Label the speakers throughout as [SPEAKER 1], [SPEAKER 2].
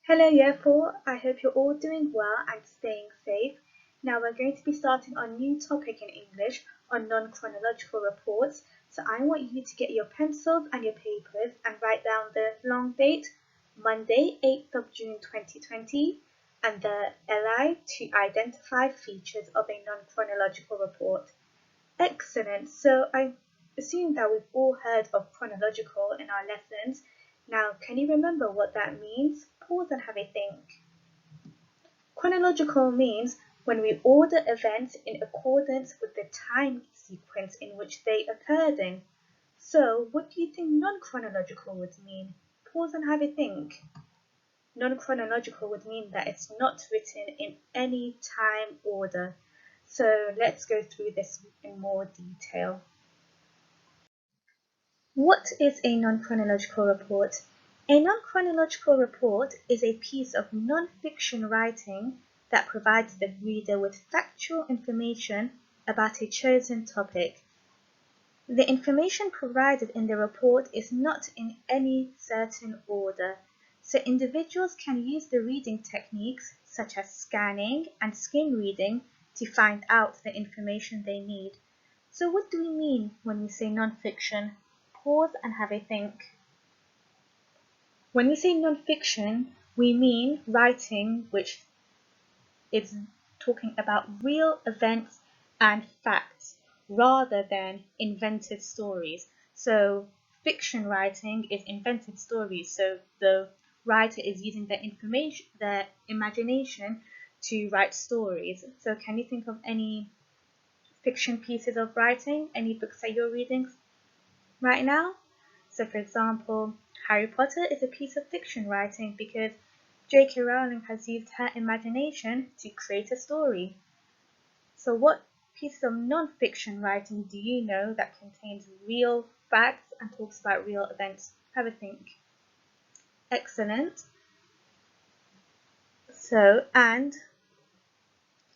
[SPEAKER 1] Hello Year 4, I hope you're all doing well and staying safe. Now we're going to be starting our new topic in English on non-chronological reports. So I want you to get your pencils and your papers and write down the long date, Monday 8th of June 2020, and the LI to identify features of a non-chronological report. Excellent. So I assume that we've all heard of chronological in our lessons. Now, can you remember what that means? Pause and have a think. Chronological means when we order events in accordance with the time sequence in which they occurred in. So, what do you think non-chronological would mean? Pause and have a think. Non-chronological would mean that it's not written in any time order. So let's go through this in more detail. What is a non-chronological report? A non-chronological report is a piece of non-fiction writing that provides the reader with factual information about a chosen topic. The information provided in the report is not in any certain order, so individuals can use the reading techniques such as scanning and skim reading to find out the information they need. So what do we mean when we say non-fiction? Pause and have a think. When we say non-fiction, we mean writing which is talking about real events and facts rather than invented stories. So fiction writing is invented stories. So the writer is using their imagination to write stories. So can you think of any fiction pieces of writing, any books that you're reading right now? So for example, Harry Potter is a piece of fiction writing because J.K. Rowling has used her imagination to create a story. So what pieces of non-fiction writing do you know that contains real facts and talks about real events? Have a think. Excellent. So, and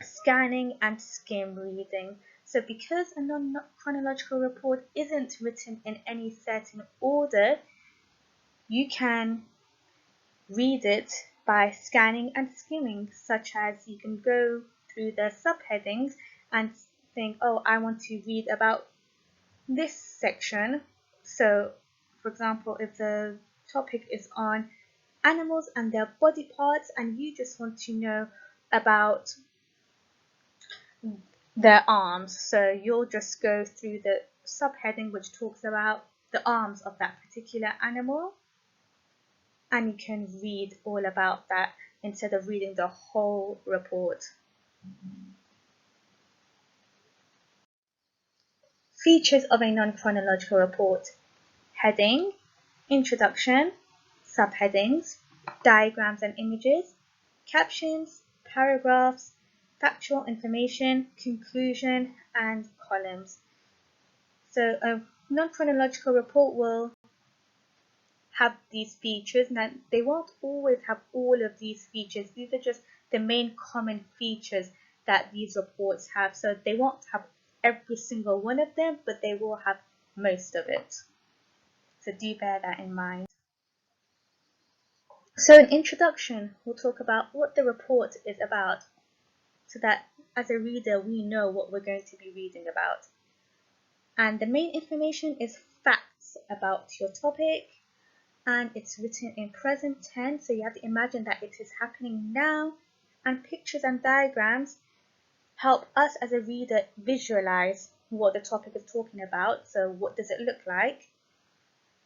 [SPEAKER 1] scanning and skim reading. So because a non-chronological report isn't written in any certain order, you can read it by scanning and skimming, such as you can go through the subheadings and think, oh, I want to read about this section. So, for example, if the topic is on animals and their body parts and you just want to know about their arms, so you'll just go through the subheading which talks about the arms of that particular animal, and you can read all about that instead of reading the whole report. Features of a non-chronological report: heading, introduction, subheadings, diagrams and images, captions, paragraphs, factual information, conclusion, and columns. So a non-chronological report will have these features. Now, they won't always have all of these features. These are just the main common features that these reports have. So they won't have every single one of them, but they will have most of it. So do bear that in mind. So in introduction, we'll talk about what the report is about, so that as a reader, we know what we're going to be reading about. And the main information is facts about your topic, and it's written in present tense, so you have to imagine that it is happening now, and pictures and diagrams help us as a reader visualize what the topic is talking about. So what does it look like?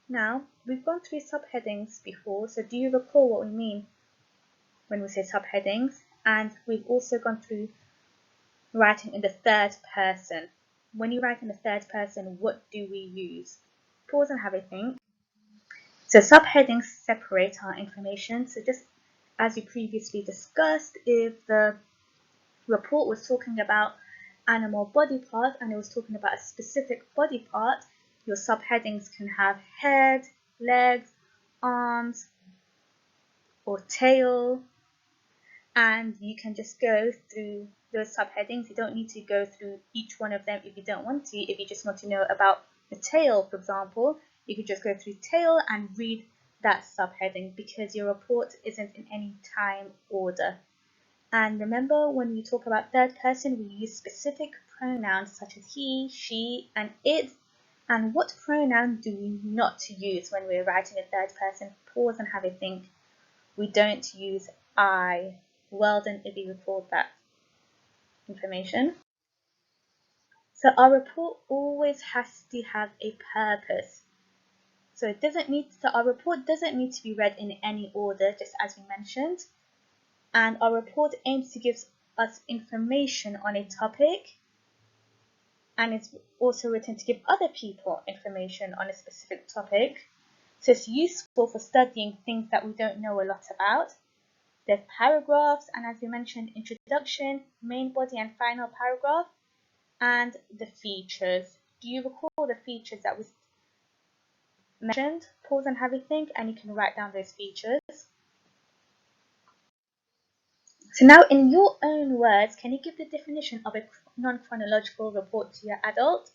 [SPEAKER 1] Now, we've gone through subheadings before, so do you recall what we mean when we say subheadings? And we've also gone through writing in the third person. When you write in the third person, what do we use? Pause and have a think. So subheadings separate our information. So just as we previously discussed, if the report was talking about animal body parts and it was talking about a specific body part, your subheadings can have head, legs, arms, or tail, and you can just go through those subheadings. You don't need to go through each one of them if you don't want to. If you just want to know about the tail, for example, you could just go through tail and read that subheading because your report isn't in any time order. And remember, when we talk about third person, we use specific pronouns such as he, she, and it. And what pronoun do we not use when we're writing in third person? Pause and have a think. We don't use I. Well done if you record that information. So our report always has to have a purpose. So our report doesn't need to be read in any order, just as we mentioned. And our report aims to give us information on a topic, and it's also written to give other people information on a specific topic. So it's useful for studying things that we don't know a lot about. There's paragraphs, and as we mentioned, introduction, main body and final paragraph, and the features. Do you recall the features that was mentioned? Pause and have a think, and you can write down those features. So now, in your own words, can you give the definition of a non-chronological report to your adult?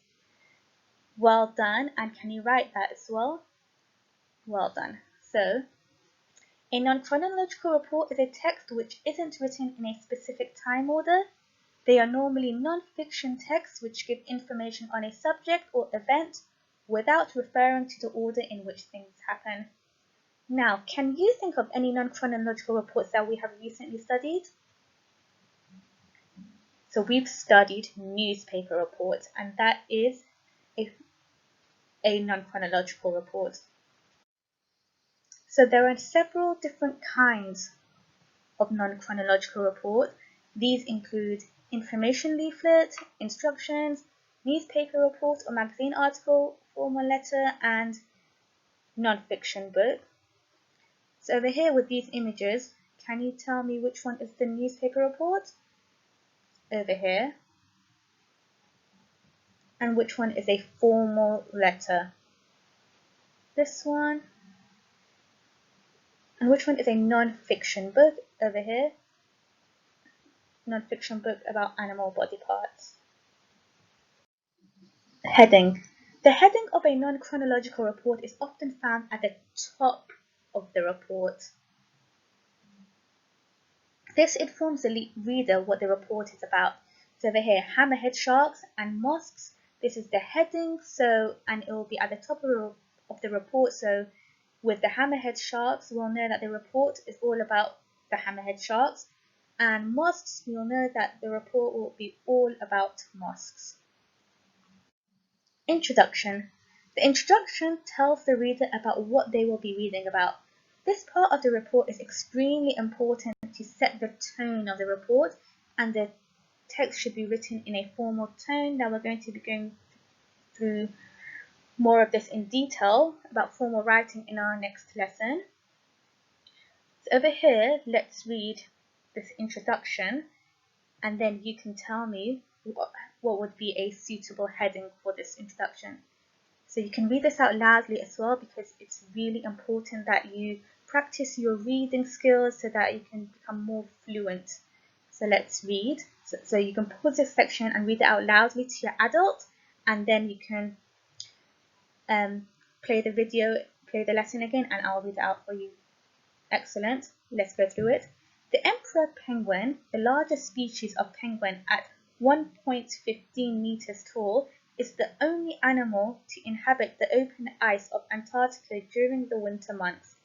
[SPEAKER 1] Well done, and can you write that as well? Well done. So, a non-chronological report is a text which isn't written in a specific time order. They are normally non-fiction texts which give information on a subject or event without referring to the order in which things happen. Now, can you think of any non-chronological reports that we have recently studied? So we've studied newspaper reports, and that is a non-chronological report. So there are several different kinds of non-chronological report. These include information leaflet, instructions, newspaper report or magazine article, formal letter, and non-fiction book. So over here with these images, can you tell me which one is the newspaper report? Over here. And which one is a formal letter? This one. And which one is a non-fiction book? Over here. Non-fiction book about animal body parts. Heading. The heading of a non-chronological report is often found at the top of the report. This informs the reader what the report is about. So over here, hammerhead sharks and mosques. This is the heading, and it will be at the top of the report. So with the hammerhead sharks, we'll know that the report is all about the hammerhead sharks. And mosques, we'll know that the report will be all about mosques. Introduction. The introduction tells the reader about what they will be reading about. This part of the report is extremely important to set the tone of the report, and the text should be written in a formal tone. Now we're going to be going through more of this in detail about formal writing in our next lesson. So over here, let's read this introduction, and then you can tell me what would be a suitable heading for this introduction. So you can read this out loudly as well, because it's really important that you practice your reading skills so that you can become more fluent. So let's read. So you can pause this section and read it out loudly to your adult, and then you can play the lesson again, and I'll read it out for you. Excellent. Let's go through it. The emperor penguin, the largest species of penguin at 1.15 meters tall, is the only animal to inhabit the open ice of Antarctica during the winter months.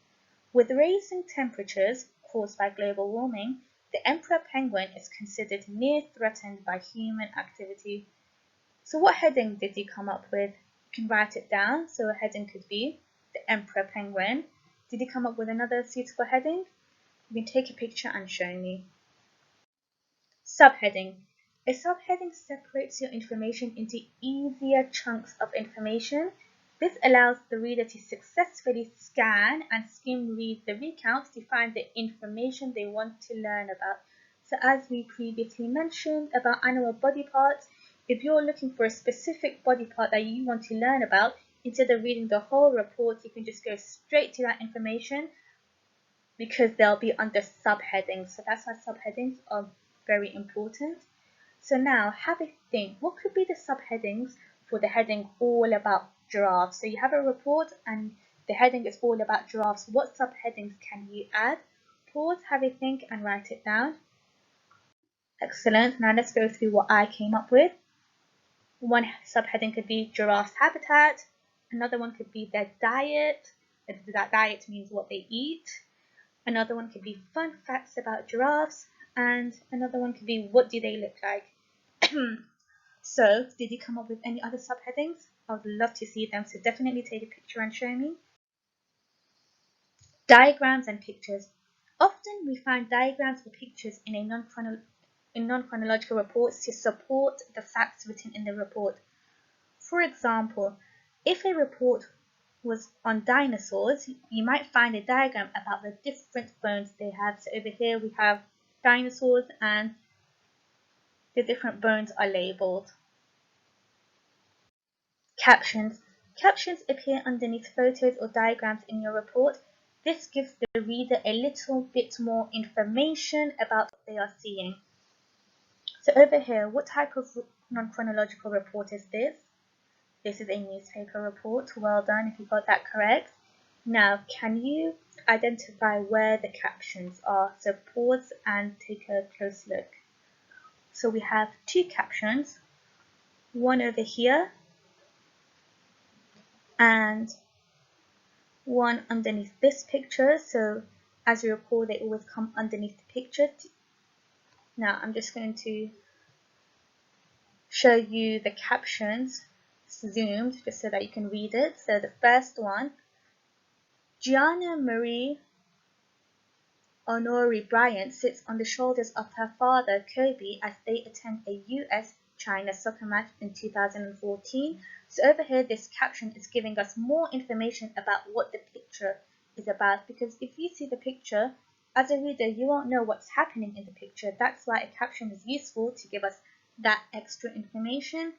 [SPEAKER 1] With rising temperatures caused by global warming, the emperor penguin is considered near threatened by human activity. So what heading did he come up with? You can write it down. So a heading could be the emperor penguin. Did he come up with another suitable heading? You can take a picture and show me. Subheading. A subheading separates your information into easier chunks of information. This allows the reader to successfully scan and skim read the recount to find the information they want to learn about. So as we previously mentioned about animal body parts, if you're looking for a specific body part that you want to learn about, instead of reading the whole report, you can just go straight to that information, because they'll be under subheadings. So that's why subheadings are very important. So now have a think. What could be the subheadings for the heading all about giraffes? So you have a report and The heading is all about giraffes. What subheadings can you add? Pause, have a think, and write it down. Excellent. Now let's go through what I came up with. One subheading could be giraffes' habitat. Another one could be their diet. That diet means what they eat. Another one could be fun facts about giraffes. And another one could be what do they look like? So, did you come up with any other subheadings? I would love to see them, so definitely take a picture and show me. Diagrams and pictures. Often we find diagrams or pictures in non-chronological reports to support the facts written in the report. For example, if a report was on dinosaurs, you might find a diagram about the different bones they have. So over here we have dinosaurs and the different bones are labeled. Captions. Captions appear underneath photos or diagrams in your report. This gives the reader a little bit more information about what they are seeing. So over here, what type of non-chronological report is this? This is a newspaper report. Well done if you got that correct. Now, can you identify where the captions are? So pause and take a close look. So we have two captions, one over here and one underneath this picture. So as you recall, they always come underneath the picture. Now I'm just going to show you the captions zoomed just so that you can read it. So the first one, Gianna Marie Honore Bryant sits on the shoulders of her father Kobe as they attend a US-China soccer match in 2014. So over here this caption is giving us more information about what the picture is about, because if you see the picture, as a reader you won't know what's happening in the picture. That's why a caption is useful, to give us that extra information.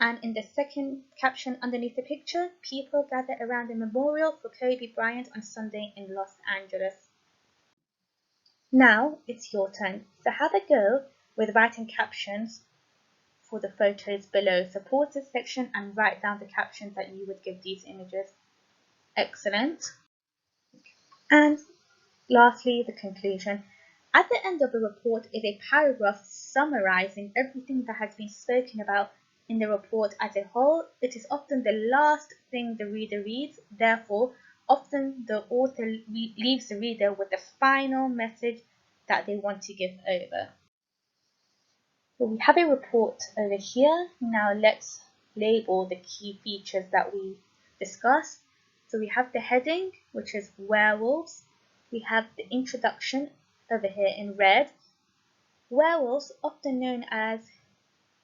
[SPEAKER 1] And in the second caption underneath the picture, people gather around a memorial for Kobe Bryant on Sunday in Los Angeles. Now it's your turn. So have a go with writing captions for the photos below. So pause this section and write down the captions that you would give these images. Excellent. And lastly, the conclusion. At the end of the report is a paragraph summarizing everything that has been spoken about in the report as a whole. It is often the last thing the reader reads. Therefore, often the author leaves the reader with the final message that they want to give over. So we have a report over here. Now let's label the key features that we discussed. So we have the heading, which is werewolves. We have the introduction over here in red. Werewolves, often known as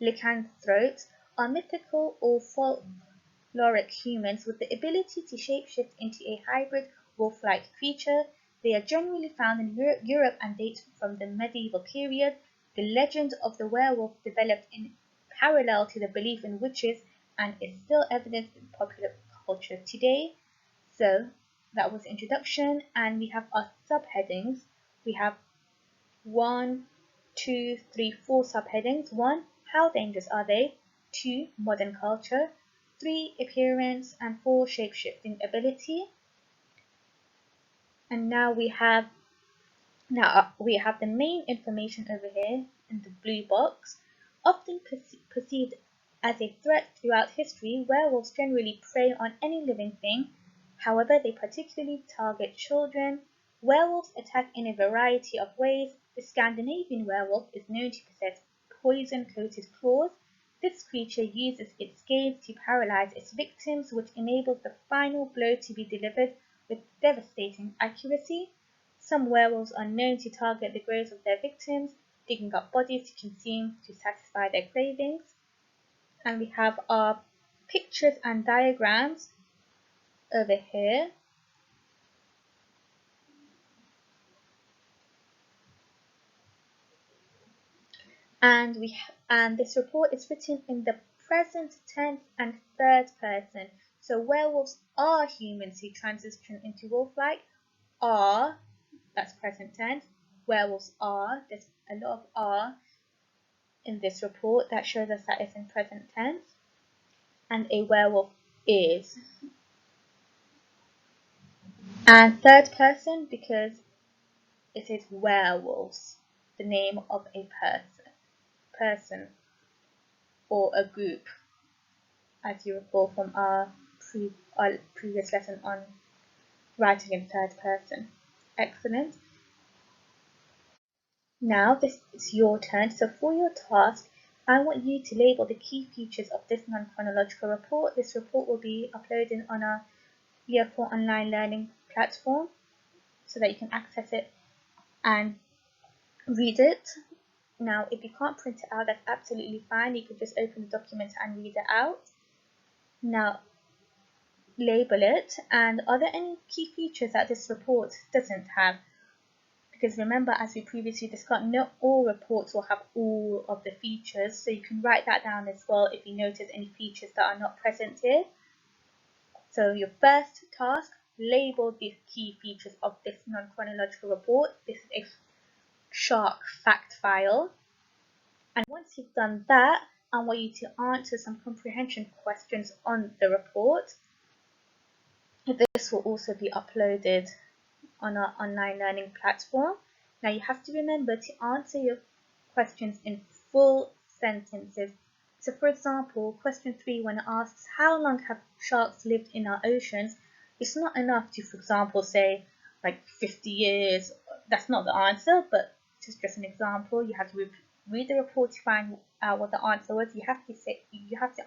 [SPEAKER 1] lycanthropes, are mythical or folkloric humans with the ability to shapeshift into a hybrid wolf-like creature. They are generally found in Europe and date from the medieval period. The legend of the werewolf developed in parallel to the belief in witches and is still evident in popular culture today. So that was the introduction, and we have our subheadings. We have 1, 2, 3, 4 subheadings. 1, how dangerous are they? 2, modern culture. 3, appearance. And 4, shape-shifting ability. And now we have the main information over here in the blue box. Often perceived as a threat throughout history, werewolves generally prey on any living thing. However, they particularly target children. Werewolves attack in a variety of ways. The Scandinavian werewolf is known to possess poison-coated claws. This creature uses its gaze to paralyze its victims, which enables the final blow to be delivered with devastating accuracy. Some werewolves are known to target the graves of their victims, digging up bodies to consume to satisfy their cravings. And we have our pictures and diagrams over here. And this report is written in the present tense and third person. So werewolves are humans who transition into wolf-like. Are, that's present tense. Werewolves are, there's a lot of are in this report that shows us that it's in present tense. And a werewolf is. And third person because it is werewolves, the name of a person or a group, as you recall from our previous lesson on writing in third person. Excellent. Now this is your turn. So for your task, I want you to label the key features of this non-chronological report. This report will be uploaded on our Year 4 online learning platform so that you can access it and read it. Now, if you can't print it out, that's absolutely fine. You could just open the document and read it out. Now, label it. And are there any key features that this report doesn't have? Because remember, as we previously discussed, not all reports will have all of the features. So you can write that down as well if you notice any features that are not present here. So your first task, label the key features of this non-chronological report. This is a shark fact file. And once you've done that, I want you to answer some comprehension questions on the report. This will also be uploaded on our online learning platform. Now you have to remember to answer your questions in full sentences. So for example, question 3, when it asks how long have sharks lived in our oceans, it's not enough to, for example, say like 50 years. That's not the answer, but it's just an example. You have to read the report to find out what the answer was. You have to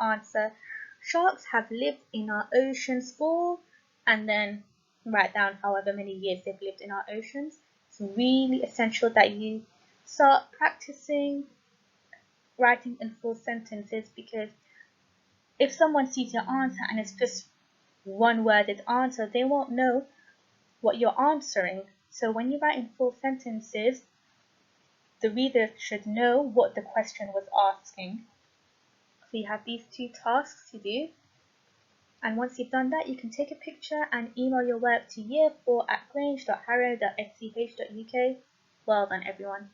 [SPEAKER 1] answer, sharks have lived in our oceans for, and then write down however many years they've lived in our oceans. It's really essential that you start practicing writing in full sentences, because if someone sees your answer and it's just one worded answer, they won't know what you're answering. So when you write in full sentences, the reader should know what the question was asking. So you have these 2 tasks to do. And once you've done that, you can take a picture and email your work to year4@grange.harrow.sch.uk. Well done, everyone.